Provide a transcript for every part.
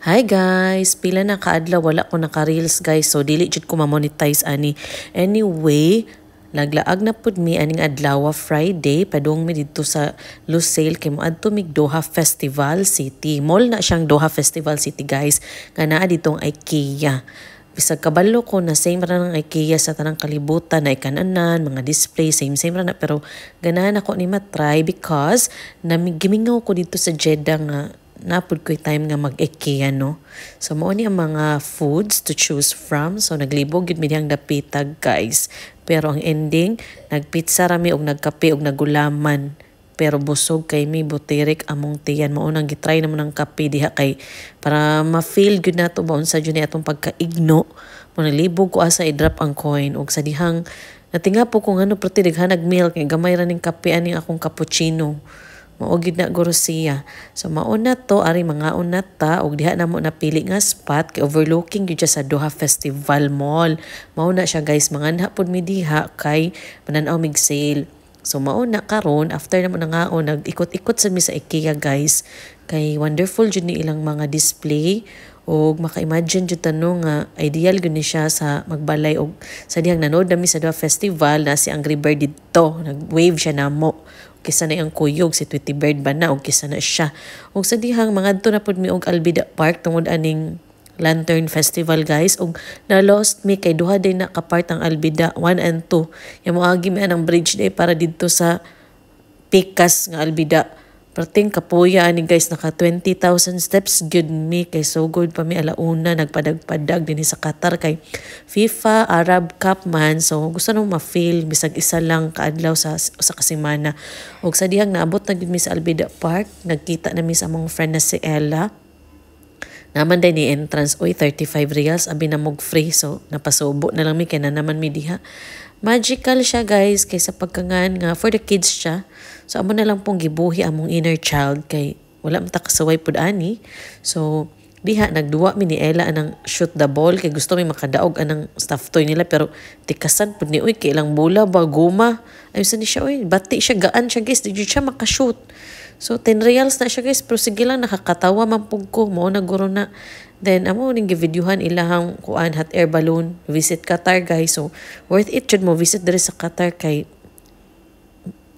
Hi guys, pila na kaadlaw wala ko naka-reels guys, so dili jud ko ma-monetize ani. Anyway, naglaag na pud mi aning adlaw Friday padung mi didto sa Lusail kay moadto mig Doha Festival City. Mall na siyang Doha Festival City guys, nga naa ditong IKEA. Bisag kabalo ko na same ra ng IKEA sa tanang kalibutan na ikananan, mga display, same ra na, pero ganahan ako ni matry because gimingaw ko dito sa Jeddah nga napud ko'y time nga mag-IKEA, no? So, mao ni ang mga foods to choose from. So, naglibog yun mi diyang dapitag, guys. Pero ang ending, nagpizza rami og nagkape og nagulaman. Pero busog kay mi botirik among tiyan. Maunang gitry naman ang kape diha kay para ma-feel good na to ba unsa jud ni atong pagkaigno. Mo nalibog ko asa i-drop ang coin og sa dihang natinga po kung ano prote daghanag milk kay gamay ra ning kape aning akong cappuccino. Maugid na Gorosia. So mauna to ari mga unata og diha namo napili nga spot kay overlooking gyud sa Doha Festival Mall. Mauna siya guys, manganha pud mi diha kay mananaw mig sale. So mauna karon after namo nangaon nag-ikot-ikot sa mi sa IKEA guys. Kay wonderful jud ni ilang mga display og maka-imagine jud tanong nga ideal gud ni siya sa magbalay og sa dihang nanood nami sa Doha Festival na si Angry Bird didto nag-wave siya namo. Kisa na yung kuyog si Tweety Bird ba na o kisa na siya. O sa dihang mga na po mi og Albida Park tungod aning Lantern Festival guys. Og na-lost mi kay duha din na kapart ang Albida 1 and 2. Yung mga gimi ang bridge day para dito sa Pikas nga Albida. Perting kapuya ani guys naka 20,000 steps good mi kay so good pa mi alauna nagpadag-padag dinhi sa Qatar kay FIFA Arab Cup man, so gusto nang ma-feel bisag isa lang kaadlaw sa kasimana. Og sa dihang naabot na gid mi sa Albida Park, nagkita na mi sa among friend na si Ella. Naman din ni entrance, oy 35 reals abi na mog free, so napasubo na lang mi kay na naman mi diha. Magical siya guys kay sa pagkangan nga for the kids siya. So amo na lang pong gibuhi among inner child kay wala man ta kasaway pud ani. So diha nagduwa mi ni Ella anang shoot the ball kay gusto mi makadaog anang stuffed toy nila pero tikasan pud ni uy kay ilang bola ba guma. Ayusan ni siya uy bati siya gaan siya guys di jud siya makashoot. So 10 reals na siya guys pero sige lang nakakatawa man pug ko mao na guro na. Then amo ning givideohan ilahang kuan hot air balloon visit Qatar guys. So worth it jud mo visit diri sa Qatar kay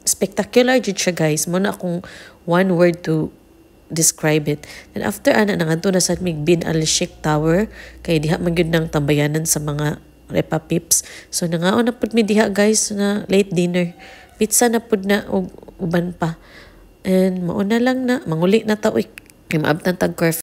spectacular jud siya guys. Mo na akong one word to describe it. And after ana nangadto na sa mig Bin Al Sheikh Tower kay diha man gyud nang tambayanan sa mga Repa Pips. So nangaon na pud mi diha guys na late dinner. Pizza na pud na og uban pa. And mauna lang na manguli na ta uy. Kay maabtan tag